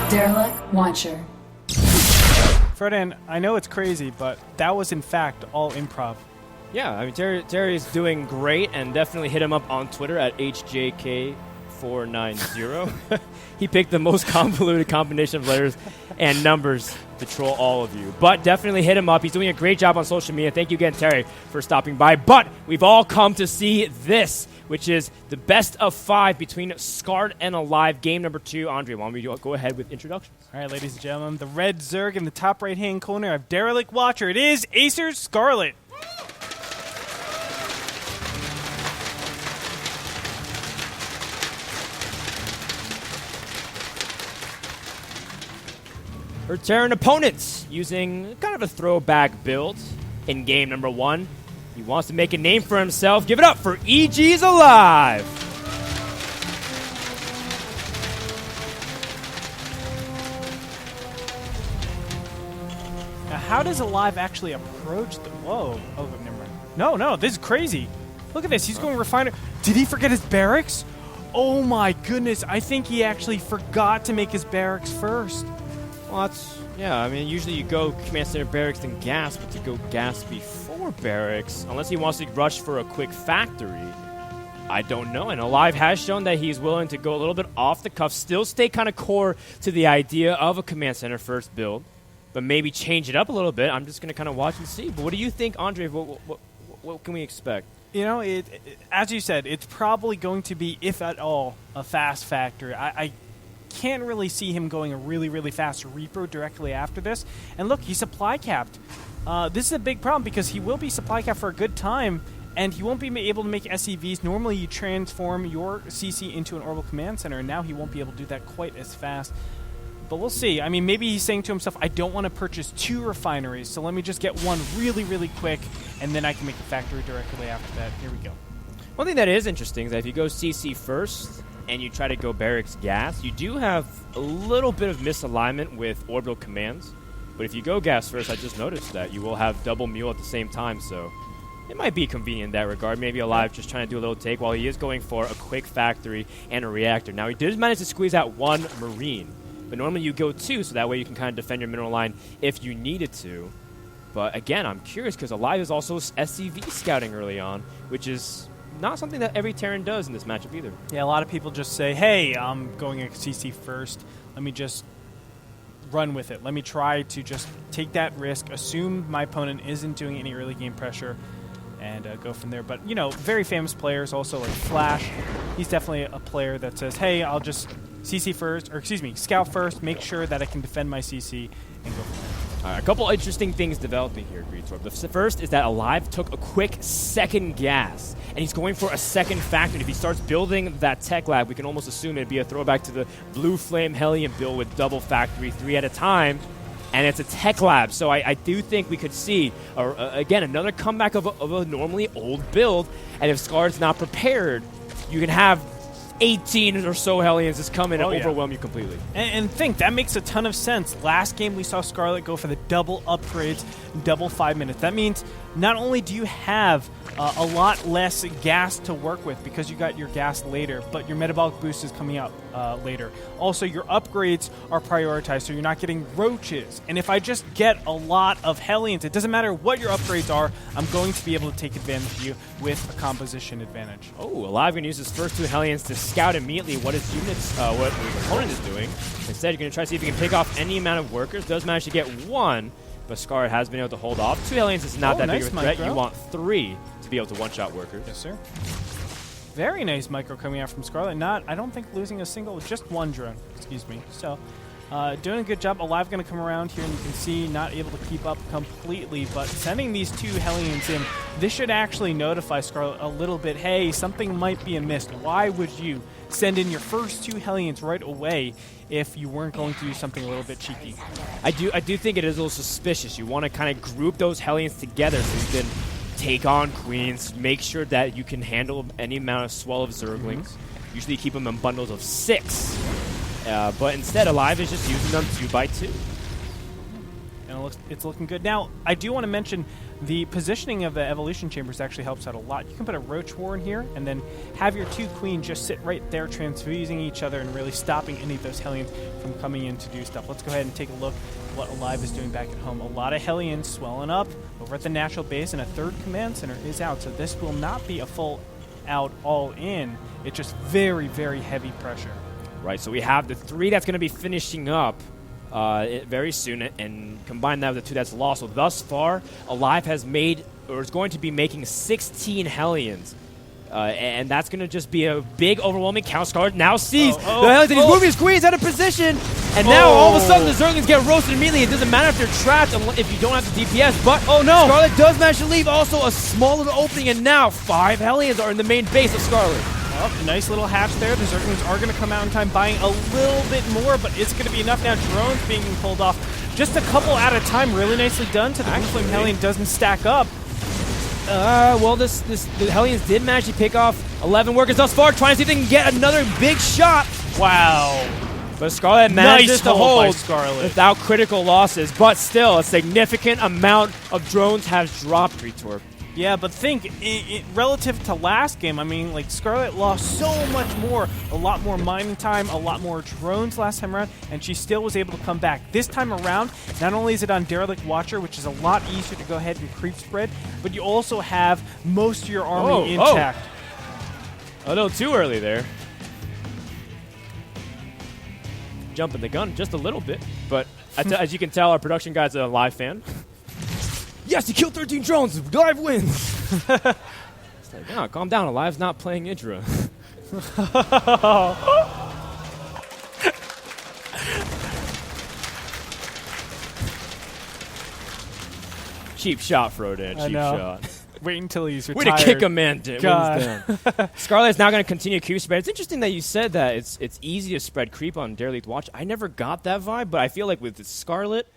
Derelict Watcher. Ferdinand, I know it's crazy, but that was in fact all improv. Yeah, I mean, Terry is doing great, and definitely hit him up on Twitter at HJK490. He picked the most convoluted combination of letters and numbers to troll all of you. But definitely hit him up. He's doing a great job on social media. Thank you again, Terry, for stopping by. But we've all come to see this, which is the best of 5 between Scarlett and aLive. Game number 2. Andre, why don't we go ahead with introductions? All right, ladies and gentlemen, the red Zerg in the top right-hand corner of Derelict Watcher. It is Acer Scarlett. Her Terran opponents using kind of a throwback build in game number 1. He wants to make a name for himself. Give it up for EG's aLive. Now, how does aLive actually approach the... Whoa. Oh, never mind. No, this is crazy. Look at this. He's going refiner. Did he forget his barracks? Oh, my goodness. I think he actually forgot to make his barracks first. Well, yeah, I mean, usually you go Command Center Barracks, then Gas, but to go Gas before Barracks, unless he wants to rush for a quick factory, I don't know. And aLive has shown that he's willing to go a little bit off the cuff, still stay kind of core to the idea of a Command Center first build, but maybe change it up a little bit. I'm just going to kind of watch and see. But what do you think, Andre? What can we expect? You know, as you said, it's probably going to be, if at all, a fast factory. I can't really see him going a really, really fast Reaper directly after this. And look, he's supply capped. This is a big problem because he will be supply capped for a good time, and he won't be able to make SCVs. Normally, you transform your CC into an orbital command center, and now he won't be able to do that quite as fast. But we'll see. I mean, maybe he's saying to himself, I don't want to purchase 2 refineries, so let me just get one really, really quick, and then I can make a factory directly after that. Here we go. One thing that is interesting is that if you go CC first and you try to go Barracks Gas, you do have a little bit of misalignment with orbital commands. But if you go Gas first, I just noticed that you will have double Mule at the same time, so it might be convenient in that regard. Maybe aLive just trying to do a little take while he is going for a quick factory and a reactor. Now, he did manage to squeeze out 1 Marine, but normally you go 2, so that way you can kind of defend your mineral line if you needed to. But again, I'm curious because aLive is also SCV scouting early on, which is not something that every Terran does in this matchup either. Yeah, a lot of people just say, hey, I'm going a CC first. Let me just run with it. Let me try to just take that risk, assume my opponent isn't doing any early game pressure, and go from there. But, you know, very famous players also like Flash. He's definitely a player that says, hey, I'll just CC first, or excuse me, scout first, make sure that I can defend my CC, and go from there. All right, a couple interesting things developing here, Greedstorm. The first is that aLive took a quick second Gas, and he's going for a second factory. If he starts building that tech lab, we can almost assume it'd be a throwback to the Blue Flame Hellion build with double factory, 3 at a time, and it's a tech lab. So I do think we could see, again, another comeback of a normally old build, and if Scarlett's not prepared, you can have 18 or so Hellions just come in and overwhelm you completely. And think, that makes a ton of sense. Last game we saw Scarlett go for the double upgrades, double 5 minutes. That means not only do you have a lot less gas to work with because you got your gas later, but your metabolic boost is coming out later. Also, your upgrades are prioritized, so you're not getting roaches. And if I just get a lot of Hellions, it doesn't matter what your upgrades are, I'm going to be able to take advantage of you with a composition advantage. Oh, aLive going to use his first 2 Hellions to scout immediately what his units, what his opponent is doing. Instead, you're going to try to see if you can pick off any amount of workers. Does manage to get 1, but Scarlett has been able to hold off. 2 Hellions is not that big of a threat. You want 3 to be able to one-shot workers. Yes, sir. Very nice micro coming out from Scarlett. I don't think losing a single, just 1 drone, excuse me. So, doing a good job. aLive going to come around here, and you can see not able to keep up completely, but sending these 2 Hellions in, this should actually notify Scarlett a little bit, hey, something might be amiss. Why would you send in your first 2 Hellions right away if you weren't going to do something a little bit cheeky? I do think it is a little suspicious. You want to kind of group those Hellions together so you can take on Queens, make sure that you can handle any amount of swell of Zerglings. Usually keep them in bundles of 6. But instead, aLive is just using them 2 by 2. and it's looking good. Now, I do want to mention the positioning of the evolution chambers actually helps out a lot. You can put a Roach Warren here, and then have your 2 queens just sit right there, transfusing each other and really stopping any of those Hellions from coming in to do stuff. Let's go ahead and take a look at what aLive is doing back at home. A lot of Hellions swelling up over at the natural base, and a 3rd command center is out, so this will not be a full out all in. It's just very, very heavy pressure. Right, so we have the 3 that's going to be finishing up very soon, and combine that with the 2 that's lost. So thus far, aLive has made, or is going to be making 16 Hellions. And that's going to just be a big, overwhelming count. Scarlett now sees the Hellions, and he's moving his queens out of position. And now, all of a sudden, the Zerglings get roasted immediately. It doesn't matter if they're trapped if you don't have the DPS. But Scarlett does manage to leave also a small little opening, and now 5 Hellions are in the main base of Scarlett. Oh, nice little hatch there. The Zerglings are going to come out in time, buying a little bit more, but it's going to be enough now. Drones being pulled off just a couple at a time. Really nicely done. To the Blue Hellion doesn't stack up. Well, the Hellions did manage to pick off 11 workers thus far, trying to see if they can get another big shot. Wow. But Scarlett manages to hold without critical losses, but still a significant amount of drones has dropped, Retorp. Yeah, but think, relative to last game, I mean, like, Scarlett lost so much more. A lot more mining time, a lot more drones last time around, and she still was able to come back. This time around, not only is it on Derelict Watcher, which is a lot easier to go ahead and creep spread, but you also have most of your army intact. A little too early there. Jumping the gun just a little bit, but as you can tell, our production guy's a aLive fan. Yes, he killed 13 drones. aLive wins. It's like, oh, calm down. aLive's not playing Idra. Cheap shot, Frodan. Cheap shot. Wait until he's retired. Way to kick a man down. Scarlett's now going to continue creep spread. It's interesting that you said that it's easy to spread creep on Derelict Watch. I never got that vibe, but I feel like with Scarlett,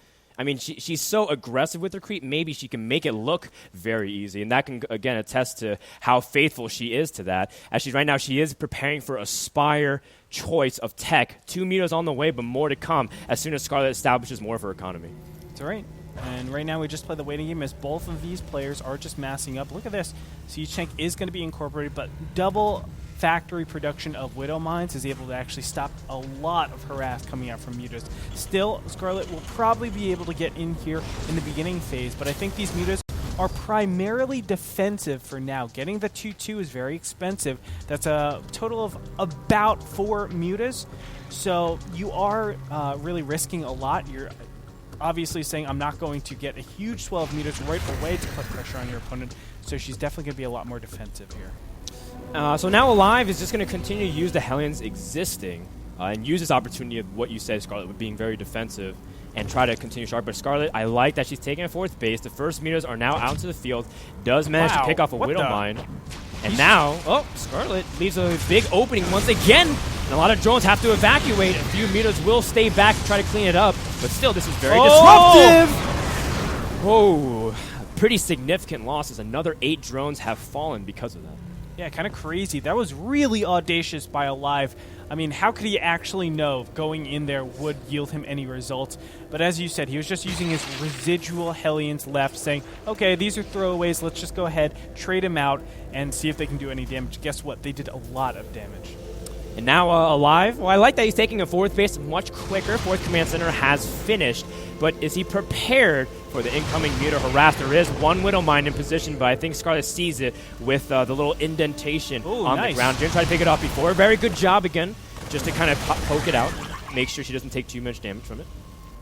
I mean, she's so aggressive with her creep, maybe she can make it look very easy. And that can, again, attest to how faithful she is to that. As right now, she is preparing for a Spire choice of tech. 2 meters on the way, but more to come as soon as Scarlett establishes more of her economy. That's right. And right now we just play the waiting game as both of these players are just massing up. Look at this. Siege Tank is going to be incorporated, but double factory production of Widow Mines is able to actually stop a lot of harass coming out from mutas. Still, Scarlett will probably be able to get in here in the beginning phase, but I think these mutas are primarily defensive for now. Getting the 2-2 is very expensive. That's a total of about 4 mutas, so you are really risking a lot. You're obviously saying, I'm not going to get a huge swell of mutas right away to put pressure on your opponent, so she's definitely going to be a lot more defensive here. So now aLive is just going to continue to use the Hellions existing and use this opportunity of what you said, Scarlett, with being very defensive and try to continue sharp. But Scarlett, I like that she's taking a 4th base. The first meters are now out to the field. Does manage to pick off a Widow Mine. And now, Scarlett leaves a big opening once again. And a lot of drones have to evacuate. A few meters will stay back to try to clean it up. But still, this is very disruptive. Whoa. Pretty significant losses. Another 8 drones have fallen because of that. Yeah, kind of crazy. That was really audacious by aLive. I mean, how could he actually know going in there would yield him any results? But as you said, he was just using his residual Hellions left, saying, okay, these are throwaways. Let's just go ahead, trade them out, and see if they can do any damage. Guess what? They did a lot of damage. And now aLive, well, I like that he's taking a 4th base much quicker. 4th Command Center has finished. But is he prepared for the incoming muta harass? There is 1 Widow Mine in position, but I think Scarlett sees it with the little indentation on the ground. Didn't try to pick it off before. Very good job again, just to kind of poke it out. Make sure she doesn't take too much damage from it.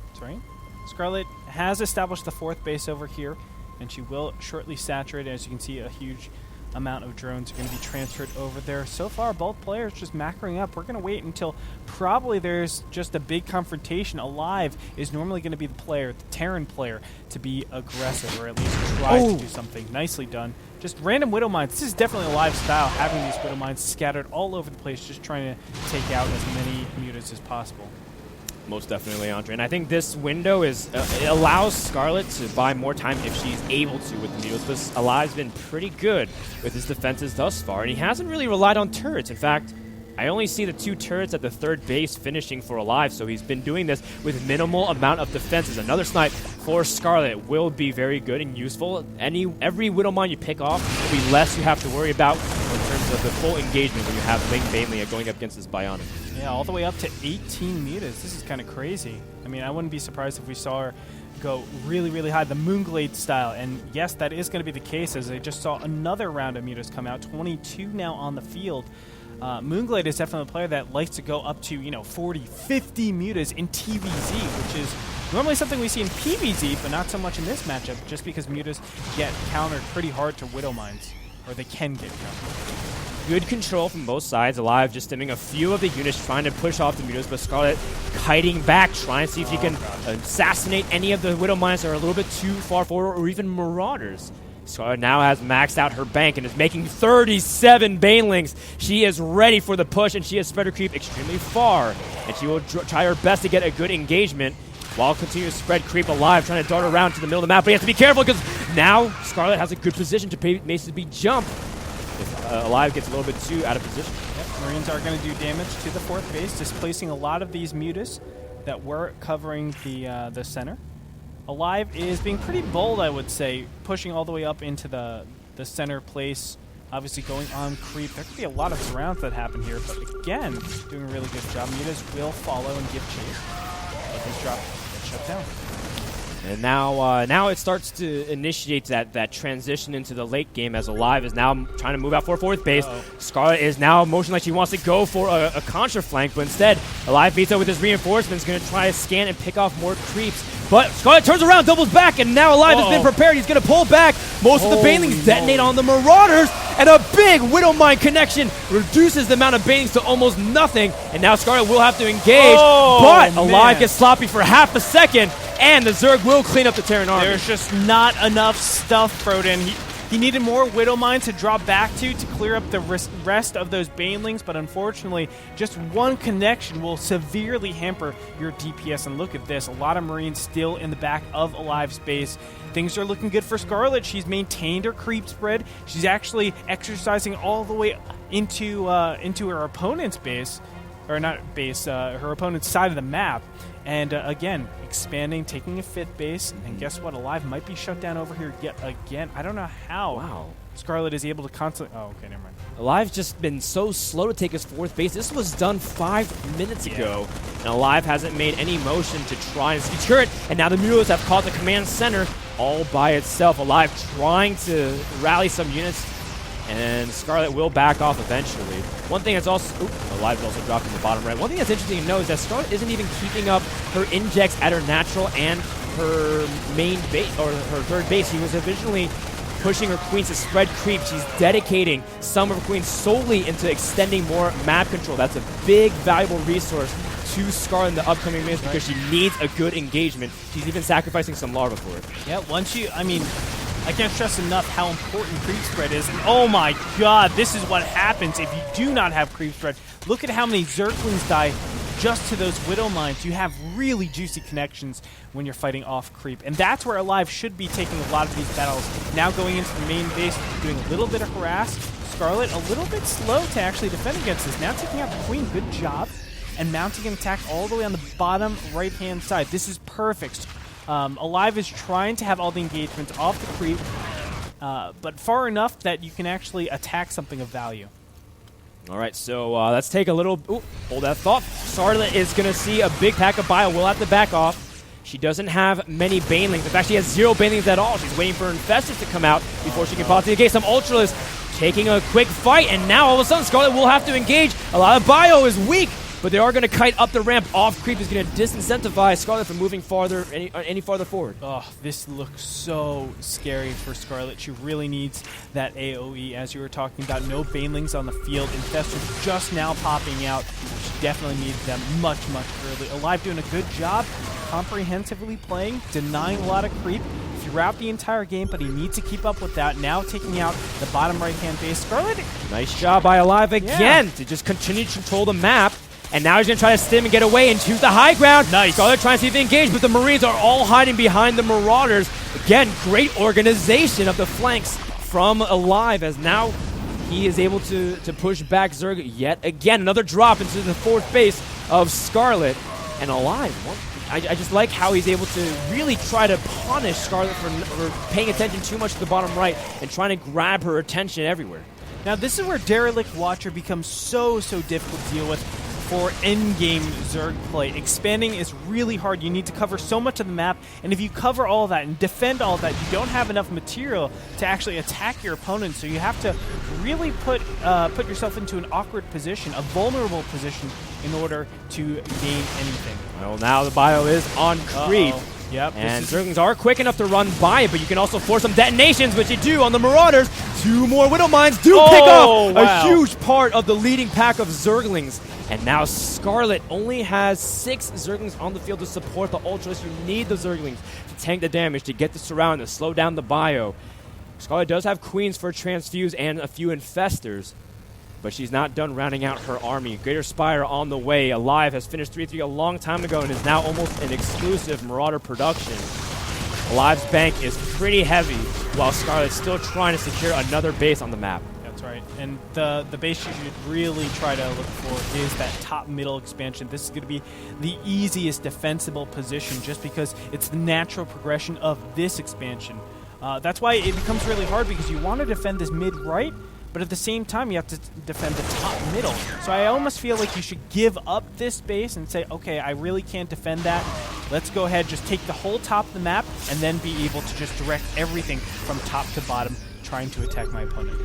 That's right. Scarlett has established the 4th base over here, and she will shortly saturate. As you can see, a huge amount of drones are going to be transferred over there. So far, both players just macroing up. We're going to wait until probably there's just a big confrontation. aLive is normally going to be the player, the Terran player, to be aggressive, or at least try to do something. Nicely done. Just random Widow Mines. This is definitely aLive style, having these Widow Mines scattered all over the place, just trying to take out as many mutas as possible. Most definitely, Andre. And I think this window is it allows Scarlett to buy more time if she's able to with the mutas. But aLive's been pretty good with his defenses thus far, and he hasn't really relied on turrets. In fact, I only see the 2 turrets at the third base finishing for aLive, so he's been doing this with minimal amount of defenses. Another snipe for Scarlett will be very good and useful. Every Widowmine you pick off will be less you have to worry about in terms of the full engagement when you have Ling Bainlia going up against this Bionic. Yeah, all the way up to 18 meters. This is kind of crazy. I mean, I wouldn't be surprised if we saw her go really, really high, the Moonglade style. And yes, that is going to be the case, as I just saw another round of meters come out. 22 now on the field. Moonglade is definitely a player that likes to go up to, 40, 50 mutas in TVZ, which is normally something we see in PVZ, but not so much in this matchup, just because mutas get countered pretty hard to Widowmines, or they can get countered. Good control from both sides. aLive just stimming a few of the units, trying to push off the mutas, but Scarlett kiting back, trying to see if he can assassinate any of the Widowmines that are a little bit too far forward, or even Marauders. Scarlett now has maxed out her bank and is making 37 Banelings. She is ready for the push, and she has spread her creep extremely far. And she will try her best to get a good engagement while continuing to spread creep aLive, trying to dart around to the middle of the map. But he has to be careful, because now Scarlett has a good position to pay Mace's jump. If aLive gets a little bit too out of position. Yep, Marines are going to do damage to the 4th base, displacing a lot of these mutas that were covering the center. aLive is being pretty bold, I would say, pushing all the way up into the center place, obviously going on creep. There could be a lot of surrounds that happen here, but again, doing a really good job. Mutas will follow and give chase. But this drop gets shut down. And now it starts to initiate that transition into the late game, as aLive is now trying to move out for 4th base. Scarlett is now motioning like she wants to go for a contra flank, but instead aLive beats up with his reinforcements, going to try to scan and pick off more creeps. But Scarlett turns around, doubles back, and now aLive has been prepared. He's going to pull back. Most of the Banelings detonate on the Marauders, and a big Widowmine connection reduces the amount of Banelings to almost nothing. And now Scarlett will have to engage, but aLive gets sloppy for half a second, and the Zerg will clean up the Terran army. There's just not enough stuff thrown in. He needed more Widowmine to drop back to clear up the rest of those Banelings, but unfortunately, just one connection will severely hamper your DPS. And look at this, a lot of Marines still in the back of aLive's base. Things are looking good for Scarlett. She's maintained her creep spread. She's actually exercising all the way into her opponent's base, or not base, her opponent's side of the map. And again, expanding, taking a 5th base, and guess what? aLive might be shut down over here yet again. I don't know how. Wow. Scarlett is able to constantly... Oh, okay, never mind. aLive's just been so slow to take his 4th base. This was done 5 minutes ago, and aLive hasn't made any motion to try and secure it. And now the Mules have caught the command center all by itself. aLive trying to rally some units, and Scarlett will back off eventually. One thing that's also... aLive is also dropped in the bottom right. One thing that's interesting to know is that Scarlett isn't even keeping up her injects at her natural and her main base, or her 3rd base. She was originally pushing her queens to spread creep. She's dedicating some of her queens solely into extending more map control. That's a big, valuable resource to Scarlett in the upcoming minutes, because she needs a good engagement. She's even sacrificing some larva for it. Yeah, I can't stress enough how important creep spread is. And oh my god, this is what happens if you do not have creep spread. Look at how many Zerglings die just to those Widowmines. You have really juicy connections when you're fighting off creep. And that's where aLive should be taking a lot of these battles. Now going into the main base, doing a little bit of harass. Scarlett a little bit slow to actually defend against this. Now taking out the Queen, good job. And mounting an attack all the way on the bottom right-hand side. This is perfect. aLive is trying to have all the engagements off the creep, but far enough that you can actually attack something of value. All right, so let's take a little... Ooh, hold that thought. Scarlett is going to see a big pack of bio. Will have to back off. She doesn't have many Banelings. In fact, she has 0 Banelings at all. She's waiting for Infestors to come out before she can possibly engage. Some Ultralists taking a quick fight, and now all of a sudden Scarlett will have to engage. A lot of bio is weak, but they are going to kite up the ramp. Off creep is going to disincentivize Scarlett from moving farther any farther forward. Oh, this looks so scary for Scarlett. She really needs that AoE, as you were talking about. No Banelings on the field. Infestors just now popping out. She definitely needs them much, much early. aLive doing a good job comprehensively playing, denying a lot of creep throughout the entire game, but he needs to keep up with that. Now taking out the bottom right-hand base. Scarlett... Nice job by aLive again to just continue to control the map. And now he's going to try to stim and get away and choose the high ground. Nice. Scarlett trying to see if they engage, but the Marines are all hiding behind the Marauders. Again, great organization of the flanks from aLive, as now he is able to push back Zerg yet again. Another drop into the 4th base of Scarlett. And aLive. I just like how he's able to really try to punish Scarlett for paying attention too much to the bottom right and trying to grab her attention everywhere. Now, this is where Derelict Watcher becomes so difficult to deal with for endgame Zerg play. Expanding is really hard. You need to cover so much of the map, and if you cover all that and defend all that, you don't have enough material to actually attack your opponent, so you have to really put yourself into an awkward position, a vulnerable position, in order to gain anything. Well, now the bio is on creep. Yep. And Zerglings are quick enough to run by it, but you can also force some detonations, which you do on the Marauders. 2 more Widow Mines do pick up a huge part of the leading pack of Zerglings. And now Scarlett only has 6 Zerglings on the field to support the Ultras. You need the Zerglings to tank the damage, to get the surround, to slow down the bio. Scarlett does have Queens for Transfuse and a few Infestors, but she's not done rounding out her army. Greater Spire on the way. aLive has finished 3-3 a long time ago and is now almost an exclusive Marauder production. aLive's bank is pretty heavy, while Scarlett's still trying to secure another base on the map. That's right. And the base you should really try to look for is that top middle expansion. This is going to be the easiest defensible position just because it's the natural progression of this expansion. That's why it becomes really hard, because you want to defend this mid-right, but at the same time, you have to defend the top middle. So I almost feel like you should give up this base and say, okay, I really can't defend that. Let's go ahead, just take the whole top of the map, and then be able to just direct everything from top to bottom, trying to attack my opponent.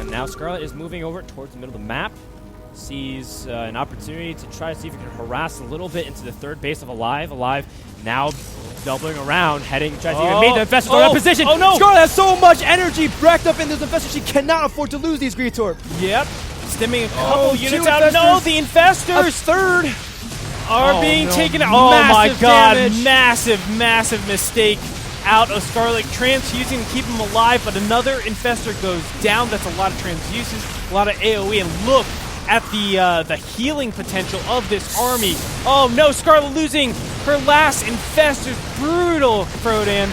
And now Scarlett is moving over towards the middle of the map. Sees an opportunity to try to see if he can harass a little bit into the 3rd base of aLive. aLive now doubling around, heading, trying to see if he can meet the Infestors out of position. Oh no! Scarlett has so much energy wrapped up in those Infestors, she cannot afford to lose these Greetorp. Yep. Stimming a couple units out. No, the Infestors! A 3rd! Are being taken out. Oh my god, damage. massive mistake out of Scarlett, transfusing to keep him alive, but another Infestor goes down. That's a lot of transfuses, a lot of AoE, and look at the healing potential of this army. Oh no, Scarlett losing her last Infestors. Brutal, Frodan.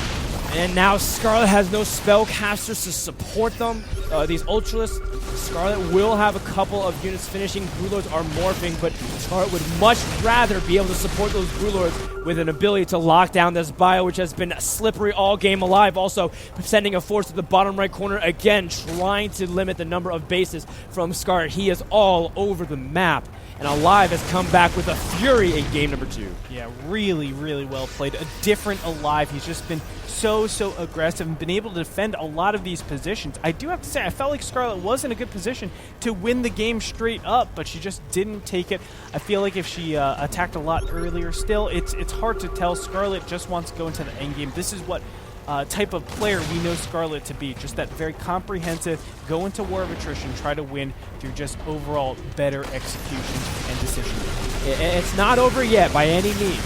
And now Scarlett has no spellcasters to support them. These Ultras, Scarlett will have a couple of units finishing. Brewlords are morphing, but Scarlett would much rather be able to support those Brewlords with an ability to lock down this bio, which has been slippery all game. aLive also sending a force to the bottom right corner, again trying to limit the number of bases from Scarlett. He is all over the map, and aLive has come back with a fury in game number 2. Yeah, really well played. A different aLive. He's just been so aggressive and been able to defend a lot of these positions. I do have to say, I felt like Scarlett was in a good position to win the game straight up, but she just didn't take it. I feel like if she attacked a lot earlier still, it's hard to tell. Scarlett just wants to go into the end game. This is what type of player we know Scarlett to be. Just that very comprehensive, go into war of attrition, try to win through just overall better execution and decision making. It's not over yet by any means.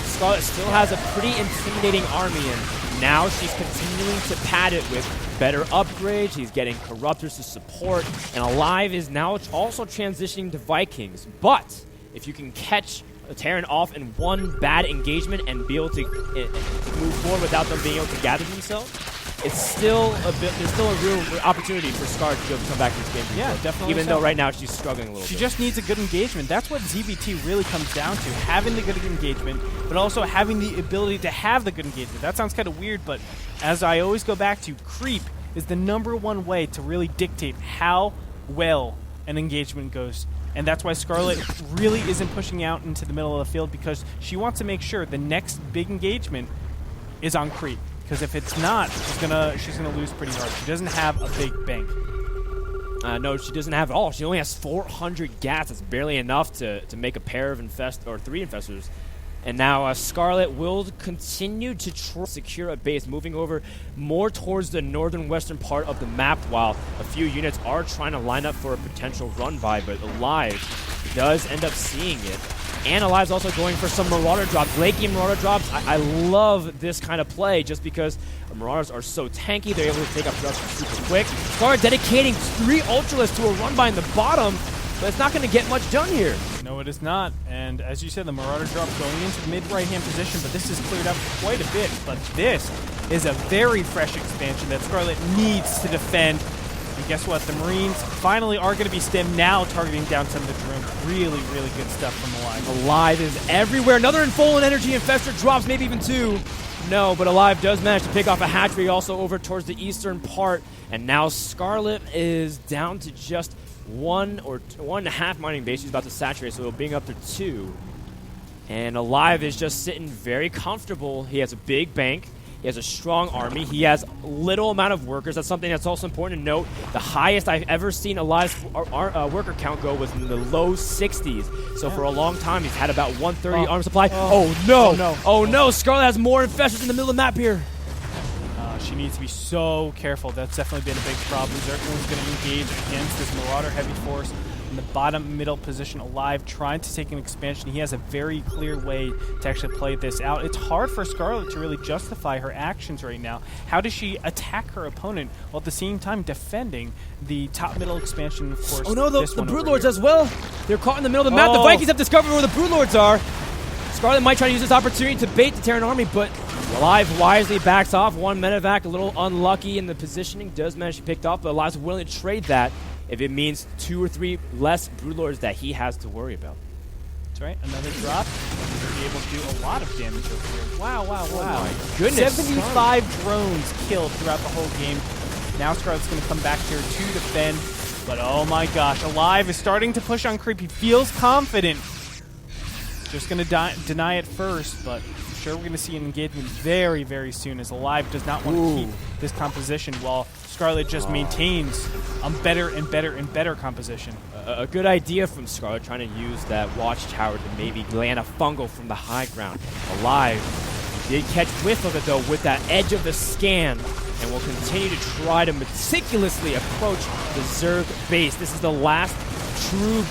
Scarlett still has a pretty intimidating army, and now she's continuing to pad it with better upgrades. She's getting Corruptors to support, and aLive is now also transitioning to Vikings. But if you can catch Terran off in one bad engagement and be able to move forward without them being able to gather themselves, it's still there's still a real opportunity for Scar to be able to come back to this game. Yeah, definitely. Even though right now she's struggling a little bit. She just needs a good engagement. That's what ZBT really comes down to, having the good engagement, but also having the ability to have the good engagement. That sounds kind of weird, but as I always go back to, creep is the #1 way to really dictate how well an engagement goes. And that's why Scarlett really isn't pushing out into the middle of the field, because she wants to make sure the next big engagement is on creep. Because if it's not, she's gonna lose pretty hard. She doesn't have a big bank. No, she doesn't have it all. She only has 400 gas. That's barely enough to make a pair of 3 Infestors. And now Scarlett will continue to secure a base, moving over more towards the northern western part of the map, while a few units are trying to line up for a potential run-by, but aLive does end up seeing it. And aLive's also going for some Marauder drops. Late game Marauder drops. I love this kind of play just because Marauders are so tanky. They're able to take up production super quick. Scarlett dedicating 3 Ultralists to a run-by in the bottom, but it's not going to get much done here. No, it is not. And as you said, the Marauder drop going into the mid-right-hand position, but this is cleared up quite a bit. But this is a very fresh expansion that Scarlett needs to defend And guess what? The Marines finally are going to be stemmed now, targeting down some of the drones. Really, really good stuff from aLive. aLive is everywhere. Another Enfold energy infestor drops, maybe even 2. No, but aLive does manage to pick off a hatchery also over towards the eastern part. And now Scarlett is down to just 1.5 mining base. She's about to saturate, so it'll bring up to 2. And aLive is just sitting very comfortable. He has a big bank. He has a strong army. He has little amount of workers. That's something that's also important to note. The highest I've ever seen aLive's worker count go was in the low 60s. So for a long time, he's had about 130 armor supply. Oh no! Oh no! Scarlett has more infestors in the middle of the map here. She needs to be so careful. That's definitely been a big problem. Zergling's going to engage against this Marauder heavy force in the bottom middle position. aLive trying to take an expansion. He has a very clear way to actually play this out. It's hard for Scarlett to really justify her actions right now. How does she attack her opponent while at the same time defending the top middle expansion, of course? Oh no, the Broodlords as well. They're caught in the middle of the map. The Vikings have discovered where the Broodlords are. Scarlett might try to use this opportunity to bait the Terran army, but aLive wisely backs off. 1 medevac, a little unlucky in the positioning. Does manage to pick off, but aLive's willing to trade that if it means 2 or 3 less Broodlords that he has to worry about. That's right. Another drop. He's going to be able to do a lot of damage over here. Wow. Oh my goodness. 75 drones killed throughout the whole game. Now Scarlett's going to come back here to defend. But oh my gosh, aLive is starting to push on creep. He feels confident. Just going to deny it first, but I'm sure we're going to see an engagement very, very soon, as aLive does not want to keep this composition while Scarlett just maintains a better and better and better composition. A good idea from Scarlett, trying to use that watchtower to maybe land a fungal from the high ground. aLive did catch whiff of it, though, with that edge of the scan, and will continue to try to meticulously approach the Zerg base. This is the last true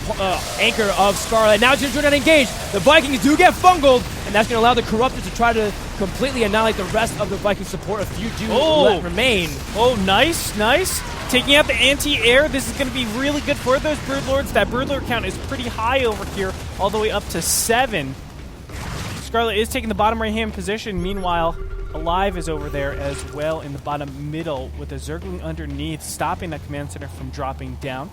anchor of Scarlett. Now it's going to try to engage. The Vikings do get fungled, and that's going to allow the Corruptors to try to completely annihilate the rest of the Viking support. A few do remain. Oh, nice. Taking out the anti-air. This is going to be really good for those Broodlords. That Broodlord count is pretty high over here, all the way up to 7. Scarlett is taking the bottom right-hand position. Meanwhile, aLive is over there as well in the bottom middle with a Zergling underneath, stopping that command center from dropping down.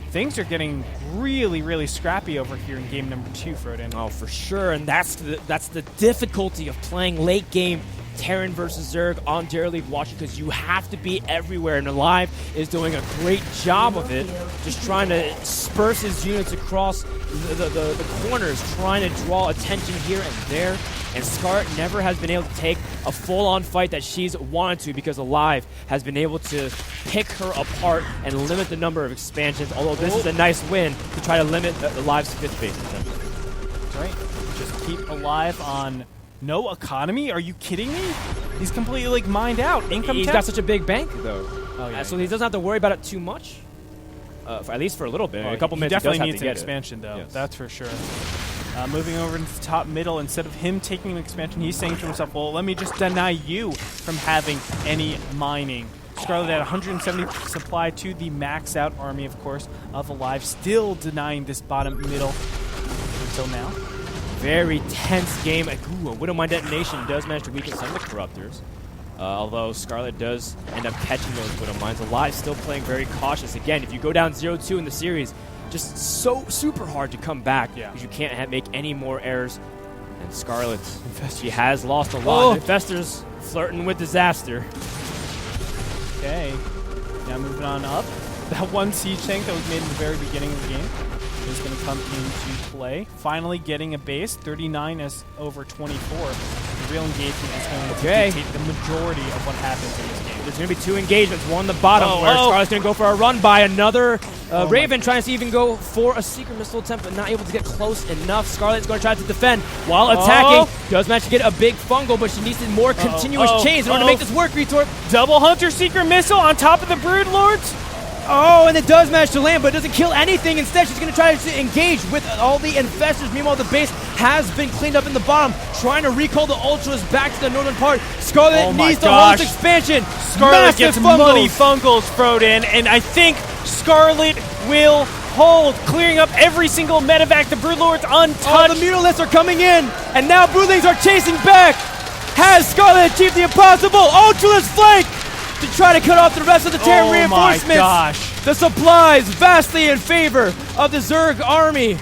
Things are getting really, really scrappy over here in game number 2, Froden. Oh, for sure, and that's the difficulty of playing late game Terran versus Zerg on aLive Watch, because you have to be everywhere, and aLive is doing a great job of it, just trying to disperse his units across the corners, trying to draw attention here and there. And Scarlett never has been able to take a full-on fight that she's wanted to, because aLive has been able to pick her apart and limit the number of expansions, although this is a nice win to try to limit aLive's 5th base. That's right. Just keep aLive on no economy? Are you kidding me? He's completely, mined out. He's got such a big bank, though. Oh, yeah, so he doesn't have to worry about it too much, at least for a little bit. A couple minutes, he definitely needs an expansion, though. Yes. That's for sure. Moving over into the top middle, instead of him taking an expansion, he's saying to himself, well, let me just deny you from having any mining. Scarlett at 170 supply to the max out army, of course, of aLive, still denying this bottom middle until now. Very tense game. Ooh, a Widowmine detonation does manage to weaken some of the Corruptors. Although Scarlett does end up catching those aLive aLive, still playing very cautious. Again, if you go down 0-2 in the series, just so super hard to come back because you can't make any more errors. And Scarlett, she has lost a lot. Infestors flirting with disaster. Okay, now moving on up. That one siege tank that was made in the very beginning of the game is going to come into play. Finally getting a base, 39 as over 24. The real engagement is going to dictate the majority of what happens in this game. There's going to be 2 engagements. One on the bottom where Scarlett's going to go for a run by another Raven, trying to even go for a secret missile attempt, but not able to get close enough. Scarlett's going to try to defend while attacking. Does manage to get a big fungal, but she needs more continuous chains in order to make this work, Retort. Double Hunter secret missile on top of the Broodlords. Oh, and it does manage to land, but it doesn't kill anything. Instead, she's going to try to engage with all the infestors. Meanwhile, the base has been cleaned up in the bottom, trying to recall the Ultras back to the northern part. Scarlett needs the whole expansion. Scarlett gets money fungals, Froden, and I think Scarlett will hold, clearing up every single medevac. The Broodlords untouched. Oh, the Mutalisks are coming in, and now Broodlings are chasing back. Has Scarlett achieved the impossible? Ultraless flank! to try to cut off the rest of the Terran reinforcements. My gosh. The supplies vastly in favor of the Zerg army.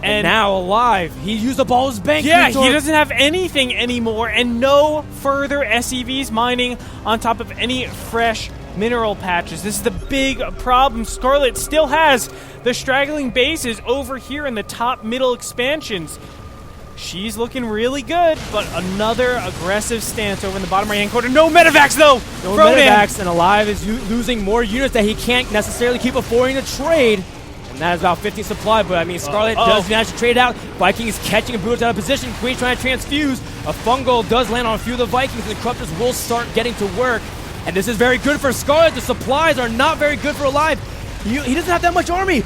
And now aLive. He used up all his bank. Yeah, he doesn't have anything anymore, and no further SEVs mining on top of any fresh mineral patches. This is the big problem. Scarlett still has the straggling bases over here in the top middle expansions. She's looking really good, but another aggressive stance over in the bottom right-hand corner. No medevacs, though! No medevacs, and aLive is losing more units that he can't necessarily keep affording to trade. And that is about 15 supply, but I mean, Scarlett does manage to trade out. Viking is catching Brewers out of position. Queen's trying to transfuse. A fungal does land on a few of the Vikings, and the Corruptors will start getting to work. And this is very good for Scarlett. The supplies are not very good for aLive. He doesn't have that much army.